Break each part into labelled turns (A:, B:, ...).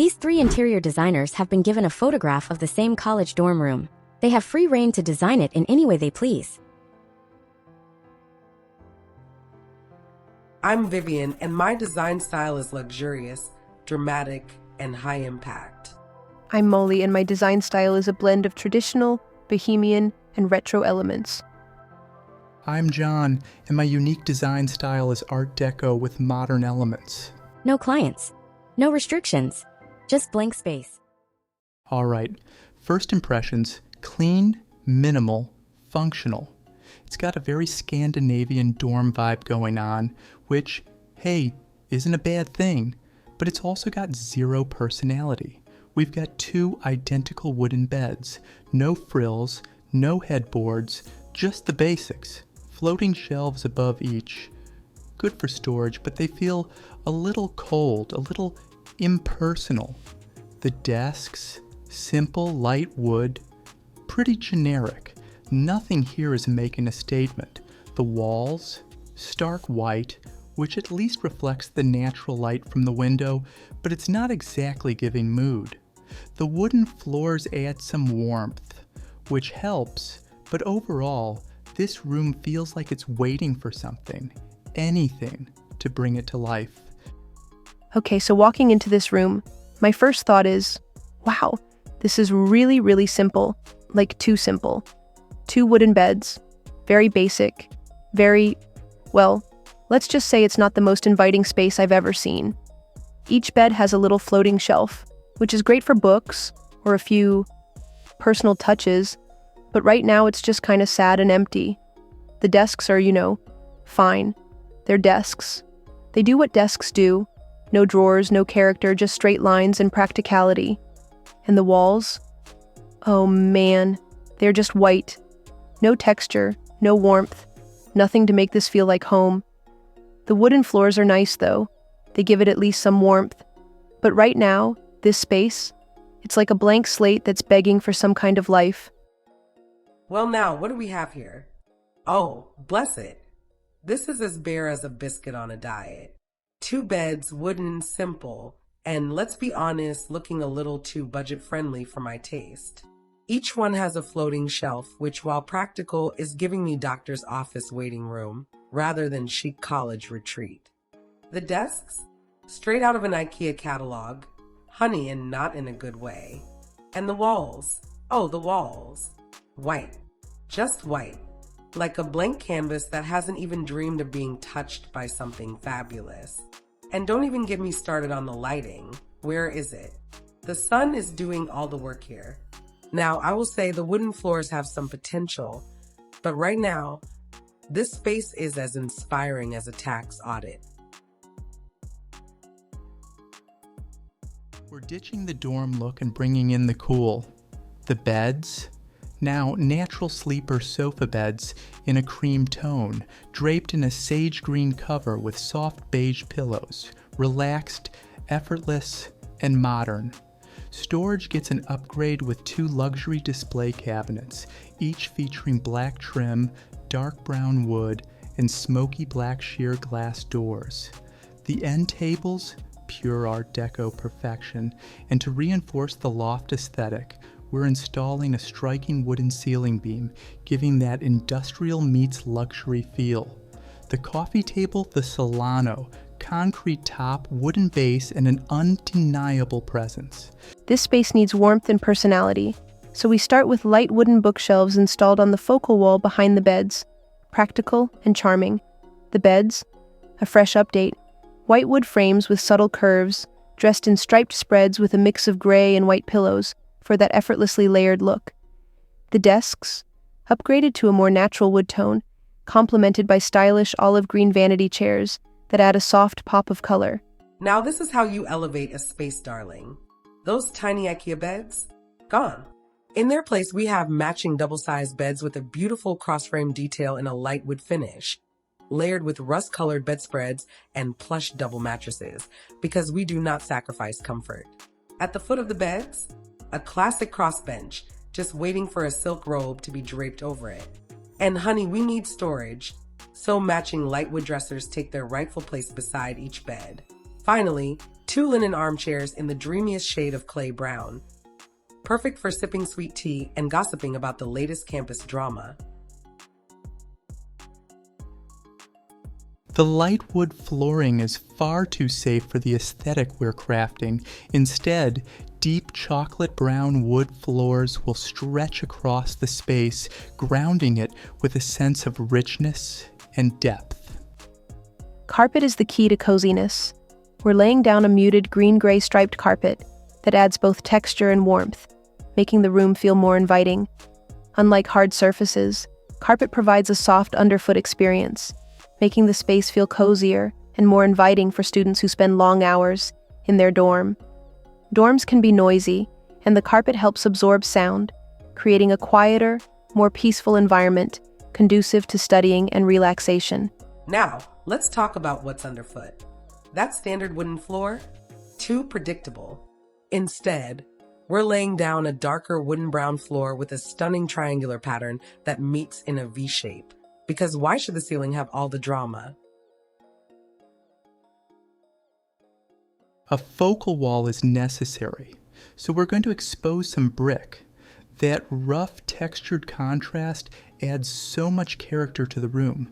A: These three interior designers have been given a photograph of the same college dorm room. They have free reign to design it in any way they please.
B: I'm Vivienne, and my design style is luxurious, dramatic, and high impact.
C: I'm Molly, and my design style is a blend of traditional, bohemian, and retro elements.
D: I'm John, and my unique design style is Art Deco with modern elements.
A: No clients. No restrictions. Just blank space.
D: All right, first impressions, clean, minimal, functional. It's got a very Scandinavian dorm vibe going on, which, hey, isn't a bad thing, but it's also got zero personality. We've got two identical wooden beds, no frills, no headboards, just the basics. Floating shelves above each. Good for storage, but they feel a little cold, a little impersonal. The desks, simple, light wood, pretty generic. Nothing here is making a statement. The walls, stark white, which at least reflects the natural light from the window, but it's not exactly giving mood. The wooden floors add some warmth, which helps, but overall, this room feels like it's waiting for something, anything, to bring it to life.
C: Okay, so walking into this room, my first thought is, wow, this is really, really simple. Like, too simple. Two wooden beds, very basic, well, let's just say it's not the most inviting space I've ever seen. Each bed has a little floating shelf, which is great for books or a few personal touches, but right now it's just kind of sad and empty. The desks are, fine. They're desks. They do what desks do. No drawers, no character, just straight lines and practicality. And the walls? Oh man, they're just white. No texture, no warmth, nothing to make this feel like home. The wooden floors are nice though. They give it at least some warmth. But right now, this space, it's like a blank slate that's begging for some kind of life.
B: Well now, what do we have here? Oh, bless it. This is as bare as a biscuit on a diet. Two beds, wooden, simple, and let's be honest, looking a little too budget-friendly for my taste. Each one has a floating shelf, which while practical is giving me doctor's office waiting room rather than chic college retreat. The desks? Straight out of an IKEA catalog, honey and not in a good way. And the walls? Oh, the walls. White. Just white. Like a blank canvas that hasn't even dreamed of being touched by something fabulous. And don't even get me started on the lighting. Where is it? The sun is doing all the work here. Now, I will say the wooden floors have some potential, but right now, this space is as inspiring as a tax audit.
D: We're ditching the dorm look and bringing in the cool. The beds? Now, natural sleeper sofa beds in a cream tone, draped in a sage green cover with soft beige pillows, relaxed, effortless, and modern. Storage gets an upgrade with two luxury display cabinets, each featuring black trim, dark brown wood, and smoky black sheer glass doors. The end tables, pure Art Deco perfection, and to reinforce the loft aesthetic, we're installing a striking wooden ceiling beam, giving that industrial meets luxury feel. The coffee table, the Solano, concrete top, wooden base, and an undeniable presence.
C: This space needs warmth and personality, so we start with light wooden bookshelves installed on the focal wall behind the beds. Practical and charming. The beds? A fresh update. White wood frames with subtle curves, dressed in striped spreads with a mix of gray and white pillows for that effortlessly layered look. The desks? Upgraded to a more natural wood tone, complemented by stylish olive green vanity chairs that add a soft pop of color.
B: Now this is how you elevate a space, darling. Those tiny IKEA beds? Gone. In their place, we have matching double-sized beds with a beautiful cross-frame detail in a light wood finish, layered with rust-colored bedspreads and plush double mattresses, because we do not sacrifice comfort. At the foot of the beds, a classic crossbench, just waiting for a silk robe to be draped over it. And honey, we need storage, so matching light wood dressers take their rightful place beside each bed. Finally, 2 linen armchairs in the dreamiest shade of clay brown, perfect for sipping sweet tea and gossiping about the latest campus drama.
D: The light wood flooring is far too safe for the aesthetic we're crafting. Instead, deep chocolate brown wood floors will stretch across the space, grounding it with a sense of richness and depth.
C: Carpet is the key to coziness. We're laying down a muted green-gray striped carpet that adds both texture and warmth, making the room feel more inviting. Unlike hard surfaces, carpet provides a soft underfoot experience, making the space feel cozier and more inviting for students who spend long hours in their dorm. Dorms can be noisy, and the carpet helps absorb sound, creating a quieter, more peaceful environment conducive to studying and relaxation.
B: Now, let's talk about what's underfoot. That standard wooden floor? Too predictable. Instead, we're laying down a darker wooden brown floor with a stunning triangular pattern that meets in a V shape. Because why should the ceiling have all the drama?
D: A focal wall is necessary, so we're going to expose some brick. That rough textured contrast adds so much character to the room.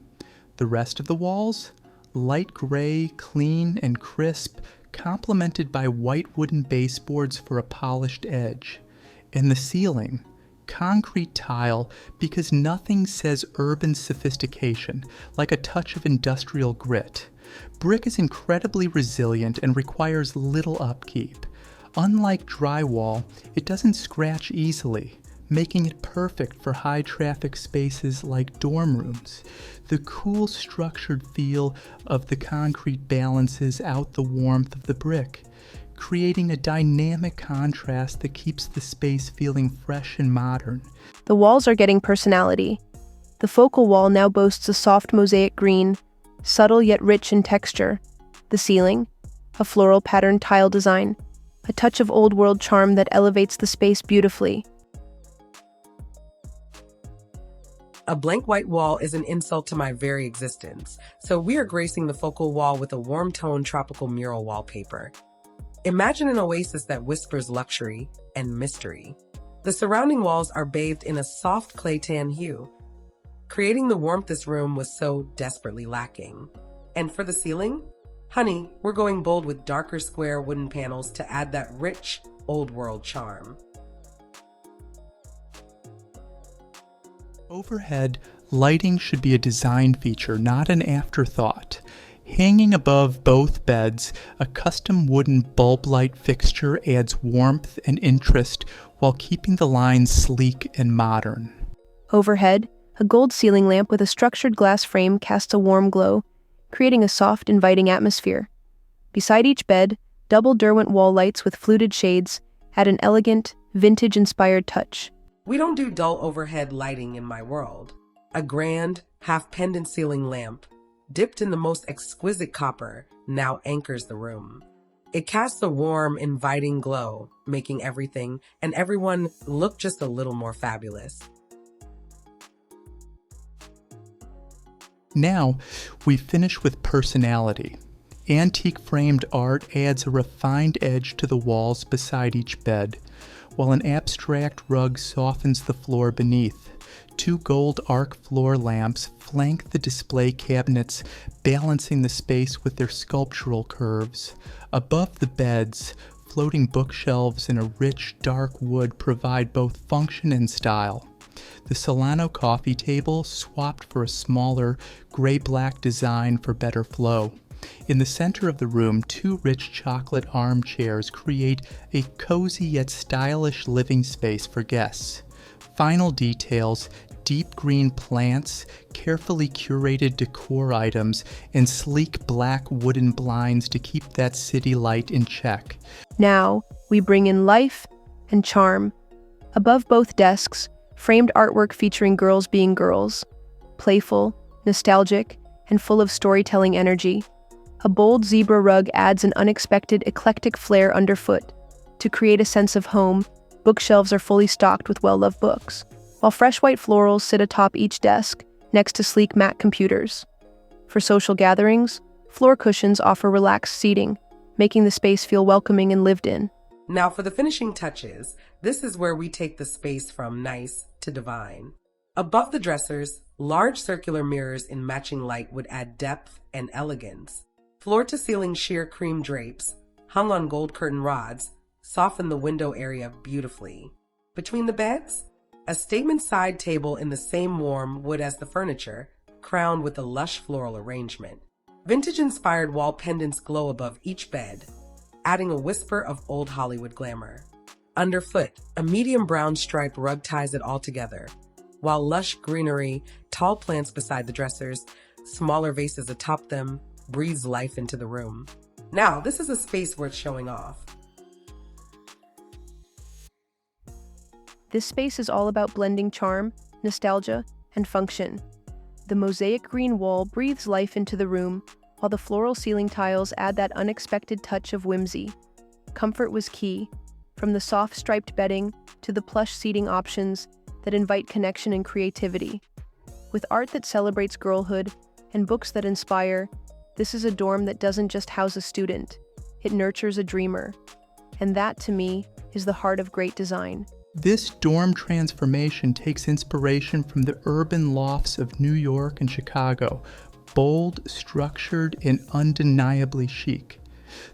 D: The rest of the walls? Light gray, clean and crisp, complemented by white wooden baseboards for a polished edge. And the ceiling? Concrete tile, because nothing says urban sophistication like a touch of industrial grit. Brick is incredibly resilient and requires little upkeep. Unlike drywall, it doesn't scratch easily, making it perfect for high-traffic spaces like dorm rooms. The cool, structured feel of the concrete balances out the warmth of the brick, creating a dynamic contrast that keeps the space feeling fresh and modern.
C: The walls are getting personality. The focal wall now boasts a soft mosaic green, subtle yet rich in texture. The ceiling, a floral patterned tile design, a touch of old-world charm that elevates the space beautifully.
B: A blank white wall is an insult to my very existence, so we are gracing the focal wall with a warm-toned tropical mural wallpaper. Imagine an oasis that whispers luxury and mystery. The surrounding walls are bathed in a soft clay tan hue, creating the warmth this room was so desperately lacking. And for the ceiling? Honey, we're going bold with darker square wooden panels to add that rich, old-world charm.
D: Overhead, lighting should be a design feature, not an afterthought. Hanging above both beds, a custom wooden bulb light fixture adds warmth and interest while keeping the lines sleek and modern.
C: Overhead, a gold ceiling lamp with a structured glass frame casts a warm glow, creating a soft, inviting atmosphere. Beside each bed, double Derwent wall lights with fluted shades add an elegant, vintage-inspired touch.
B: We don't do dull overhead lighting in my world. A grand, half-pendant ceiling lamp, dipped in the most exquisite copper, now anchors the room. It casts a warm, inviting glow, making everything and everyone look just a little more fabulous.
D: Now, we finish with personality. Antique framed art adds a refined edge to the walls beside each bed, while an abstract rug softens the floor beneath. 2 gold arc floor lamps flank the display cabinets, balancing the space with their sculptural curves. Above the beds, floating bookshelves in a rich, dark wood provide both function and style. The Solano coffee table swapped for a smaller, gray-black design for better flow. In the center of the room, 2 rich chocolate armchairs create a cozy yet stylish living space for guests. Final details, deep green plants, carefully curated decor items, and sleek black wooden blinds to keep that city light in check.
C: Now, we bring in life and charm. Above both desks, framed artwork featuring girls being girls, playful, nostalgic, and full of storytelling energy. A bold zebra rug adds an unexpected eclectic flair underfoot. To create a sense of home, bookshelves are fully stocked with well-loved books, while fresh white florals sit atop each desk, next to sleek Mac computers. For social gatherings, floor cushions offer relaxed seating, making the space feel welcoming and lived in.
B: Now for the finishing touches, this is where we take the space from nice to divine. Above the dressers, large circular mirrors in matching light would add depth and elegance. Floor-to-ceiling sheer cream drapes, hung on gold curtain rods, soften the window area beautifully. Between the beds, a statement side table in the same warm wood as the furniture, crowned with a lush floral arrangement. Vintage-inspired wall pendants glow above each bed, adding a whisper of old Hollywood glamour. Underfoot, a medium brown stripe rug ties it all together, while lush greenery, tall plants beside the dressers, smaller vases atop them, breathes life into the room. Now, this is a space worth showing off.
C: This space is all about blending charm, nostalgia, and function. The mosaic green wall breathes life into the room, while the floral ceiling tiles add that unexpected touch of whimsy. Comfort was key, from the soft striped bedding to the plush seating options that invite connection and creativity. With art that celebrates girlhood and books that inspire, this is a dorm that doesn't just house a student, it nurtures a dreamer. And that, to me, is the heart of great design.
D: This dorm transformation takes inspiration from the urban lofts of New York and Chicago, bold, structured, and undeniably chic.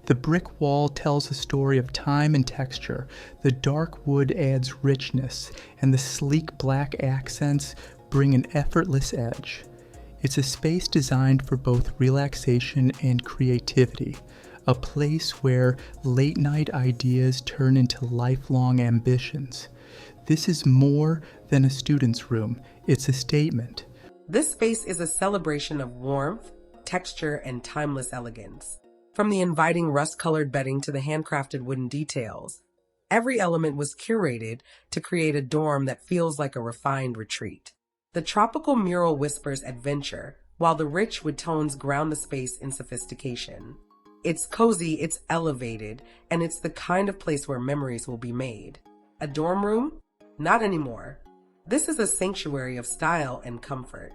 D: The brick wall tells a story of time and texture, the dark wood adds richness, and the sleek black accents bring an effortless edge. It's a space designed for both relaxation and creativity, a place where late-night ideas turn into lifelong ambitions. This is more than a student's room. It's a statement.
B: This space is a celebration of warmth, texture, and timeless elegance. From the inviting rust-colored bedding to the handcrafted wooden details, every element was curated to create a dorm that feels like a refined retreat. The tropical mural whispers adventure, while the rich wood tones ground the space in sophistication. It's cozy, it's elevated, and it's the kind of place where memories will be made. A dorm room? Not anymore. This is a sanctuary of style and comfort.